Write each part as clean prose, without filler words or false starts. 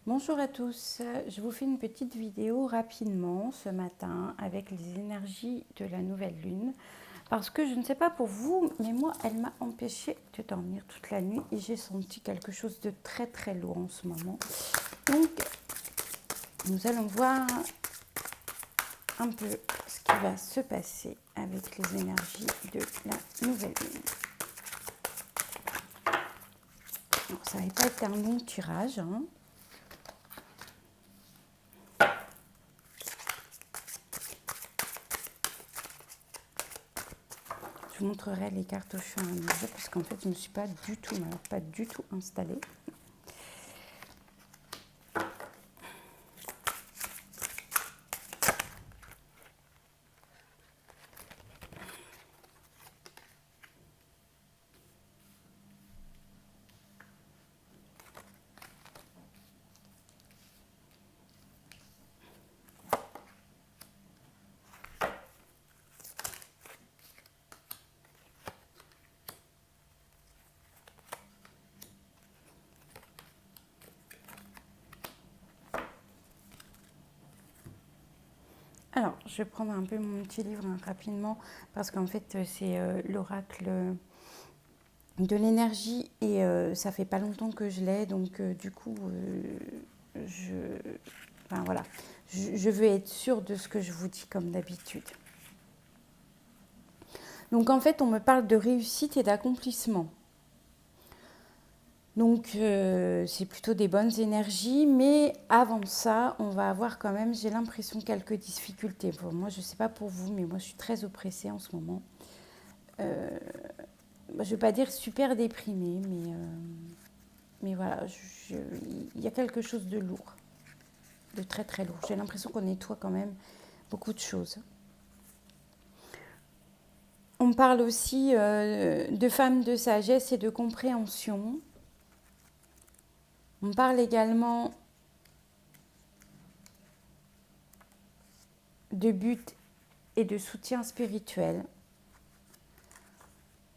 Bonjour à tous, je vous fais une petite vidéo rapidement ce matin avec les énergies de la nouvelle lune parce que je ne sais pas pour vous, mais moi elle m'a empêché de dormir toute la nuit et j'ai senti quelque chose de très très lourd en ce moment. Donc nous allons voir un peu ce qui va se passer avec les énergies de la nouvelle lune. Alors, ça ne va pas être un long tirage, hein. Je vous montrerai les cartes au fur et à mesure parce qu'en fait je ne suis pas du tout, pas du tout installée. Alors, je vais prendre un peu mon petit livre rapidement parce qu'en fait, c'est l'oracle de l'énergie et ça fait pas longtemps que je l'ai, donc du coup, je, enfin, voilà, je veux être sûre de ce que je vous dis comme d'habitude. Donc en fait, on me parle de réussite et d'accomplissement. Donc c'est plutôt des bonnes énergies, mais avant ça, on va avoir quand même, j'ai l'impression, quelques difficultés. Pour moi, je ne sais pas pour vous, mais moi je suis très oppressée en ce moment. Je ne vais pas dire super déprimée, mais voilà, il y a quelque chose de lourd, de très très lourd. J'ai l'impression qu'on nettoie quand même beaucoup de choses. On parle aussi de femmes de sagesse et de compréhension. On parle également de but et de soutien spirituel.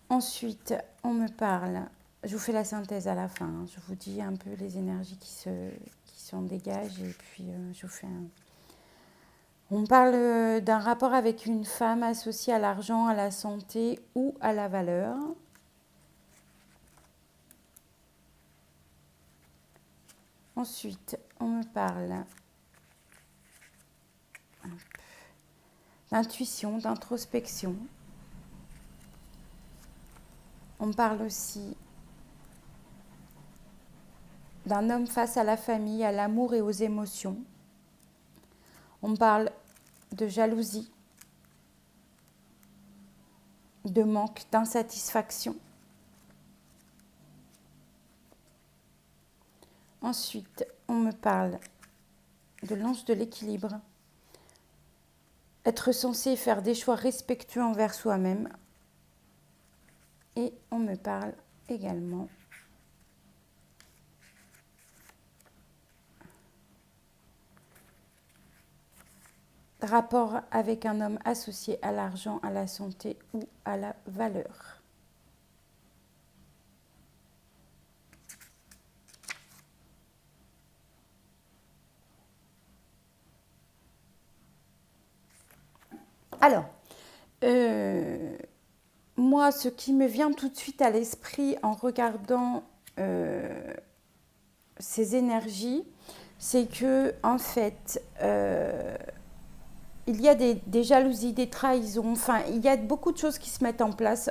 Ensuite, on me parle, je vous fais la synthèse à la fin, hein, je vous dis un peu les énergies qui s'en dégagent et puis je vous fais un... On parle d'un rapport avec une femme associée à l'argent, à la santé ou à la valeur. Ensuite, on me parle d'intuition, d'introspection. On parle aussi d'un homme face à la famille, à l'amour et aux émotions. On parle de jalousie, de manque, d'insatisfaction. Ensuite, on me parle de l'ange de l'équilibre. Être censé faire des choix respectueux envers soi-même. Et on me parle également rapport avec un homme associé à l'argent, à la santé ou à la valeur. Alors, moi, ce qui me vient tout de suite à l'esprit en regardant ces énergies, c'est que en fait, il y a des jalousies, des trahisons, enfin, il y a beaucoup de choses qui se mettent en place.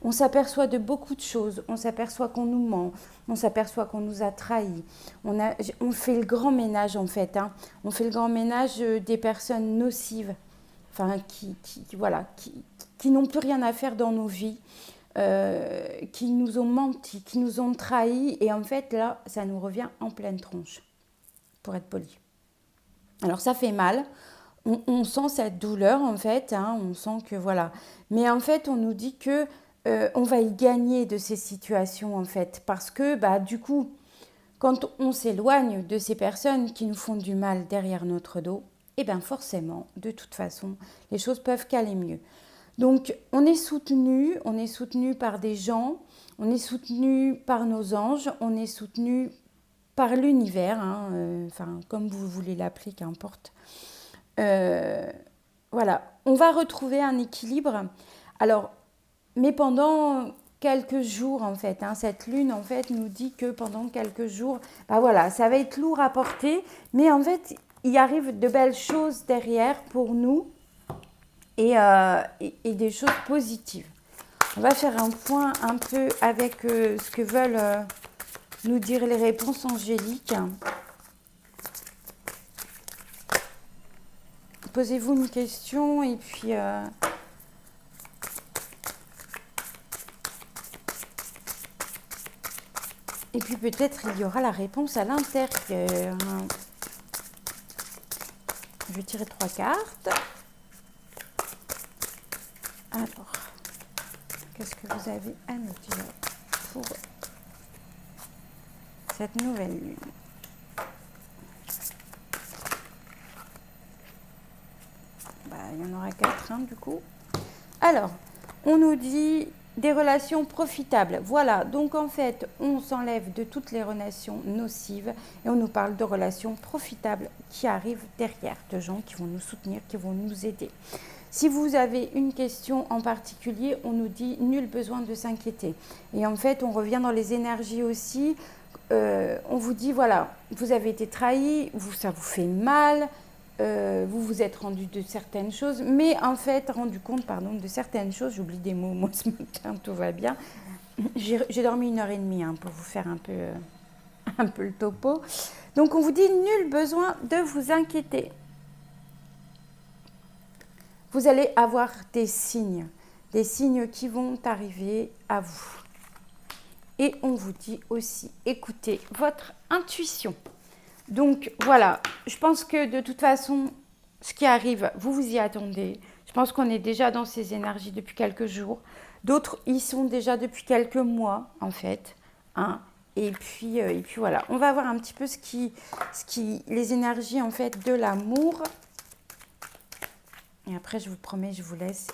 On s'aperçoit de beaucoup de choses. On s'aperçoit qu'on nous ment, on s'aperçoit qu'on nous a trahis. On fait le grand ménage, en fait, hein. On fait le grand ménage des personnes nocives, enfin, voilà, qui n'ont plus rien à faire dans nos vies, qui nous ont menti, qui nous ont trahis. Et en fait, là, ça nous revient en pleine tronche, pour être poli. Alors, ça fait mal. On sent cette douleur en fait, hein, on sent que voilà. Mais en fait, on nous dit que on va y gagner de ces situations en fait, parce que bah du coup, quand on s'éloigne de ces personnes qui nous font du mal derrière notre dos, et bien forcément, de toute façon, les choses peuvent qu'aller mieux. Donc, on est soutenu par des gens, on est soutenu par nos anges, on est soutenu par l'univers, hein, enfin, comme vous voulez l'appeler, qu'importe. Voilà, on va retrouver un équilibre. Alors, mais pendant quelques jours, en fait, hein, cette lune, en fait, nous dit que pendant quelques jours, bah voilà, ça va être lourd à porter, mais en fait, il arrive de belles choses derrière pour nous et des choses positives. On va faire un point un peu avec ce que veulent nous dire les réponses angéliques. Posez-vous une question et puis... et puis peut-être il y aura la réponse à l'intérieur. Je vais tirer 3 cartes. Alors, qu'est-ce que vous avez à nous dire pour cette nouvelle lune? Bah, il y en aura 4, hein, du coup. Alors, on nous dit des relations profitables. Voilà, donc en fait, on s'enlève de toutes les relations nocives et on nous parle de relations profitables qui arrivent derrière, de gens qui vont nous soutenir, qui vont nous aider. Si vous avez une question en particulier, on nous dit nul besoin de s'inquiéter. Et en fait, on revient dans les énergies aussi. On vous dit, voilà, vous avez été trahi, ça vous fait mal, vous vous êtes rendu de certaines choses, mais en fait, rendu compte, pardon, de certaines choses, j'oublie des mots, moi ce matin, tout va bien. J'ai dormi 1h30 hein, pour vous faire un peu le topo. Donc on vous dit, nul besoin de vous inquiéter. Vous allez avoir des signes qui vont arriver à vous. Et on vous dit aussi, écoutez votre intuition. Donc voilà, je pense que de toute façon, ce qui arrive, vous vous y attendez. Je pense qu'on est déjà dans ces énergies depuis quelques jours. D'autres y sont déjà depuis quelques mois, en fait. Hein. Et puis voilà, on va voir un petit peu les énergies en fait de l'amour. Et après, je vous promets, je vous laisse.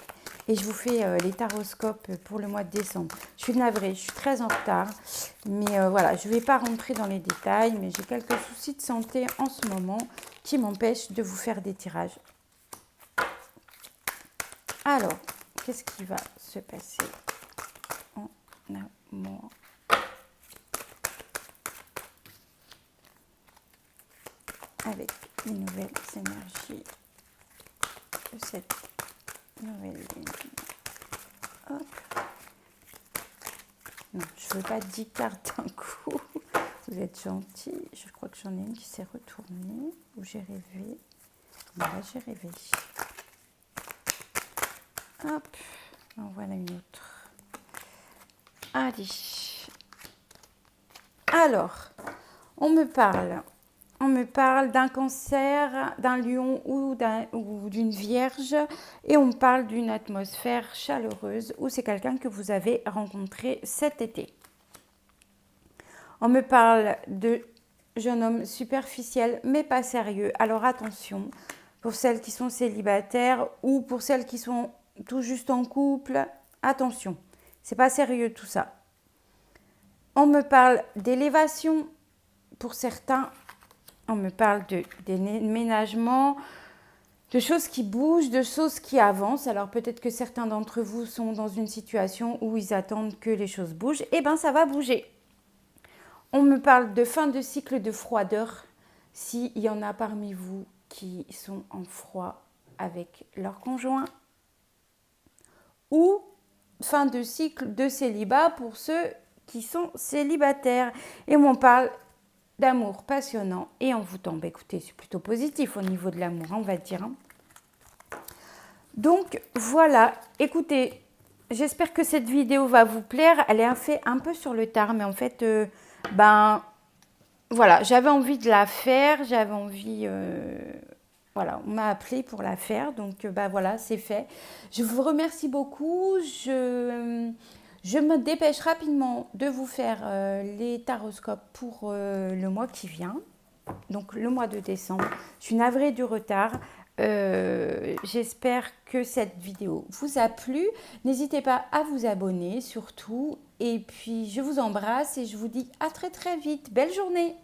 Et je vous fais les taroscopes pour le mois de décembre. Je suis navrée, je suis très en retard. Mais voilà, je ne vais pas rentrer dans les détails. Mais j'ai quelques soucis de santé en ce moment qui m'empêchent de vous faire des tirages. Alors, qu'est-ce qui va se passer en amour? Avec les nouvelles énergies de cette nouvelle lune. Hop. Non, je ne veux pas 10 cartes d'un coup. Vous êtes gentils. Je crois que j'en ai une qui s'est retournée. Ou j'ai rêvé. Bon, là, j'ai rêvé. Hop. En voilà une autre. Allez. Alors, on me parle d'un cancer, d'un lion ou d'une vierge et on me parle d'une atmosphère chaleureuse où c'est quelqu'un que vous avez rencontré cet été. On me parle de jeune homme superficiel mais pas sérieux. Alors attention, pour celles qui sont célibataires ou pour celles qui sont tout juste en couple, attention, c'est pas sérieux tout ça. On me parle d'élévation pour certains. On me parle de déménagement, de choses qui bougent, de choses qui avancent. Alors peut-être que certains d'entre vous sont dans une situation où ils attendent que les choses bougent. Eh bien, ça va bouger. On me parle de fin de cycle de froideur. S'il y en a parmi vous qui sont en froid avec leur conjoint. Ou fin de cycle de célibat pour ceux qui sont célibataires. Et on parle d'amour passionnant et envoûtant. Bah, écoutez, c'est plutôt positif au niveau de l'amour, hein, on va dire. Hein. Donc, voilà. Écoutez, j'espère que cette vidéo va vous plaire. Elle est fait un peu sur le tard, mais en fait, voilà, j'avais envie de la faire. J'avais envie... voilà, on m'a appelé pour la faire. Donc, voilà, c'est fait. Je vous remercie beaucoup. Je me dépêche rapidement de vous faire les taroscopes pour le mois qui vient, donc le mois de décembre. Je suis navrée du retard. J'espère que cette vidéo vous a plu. N'hésitez pas à vous abonner surtout. Et puis, je vous embrasse et je vous dis à très très vite. Belle journée!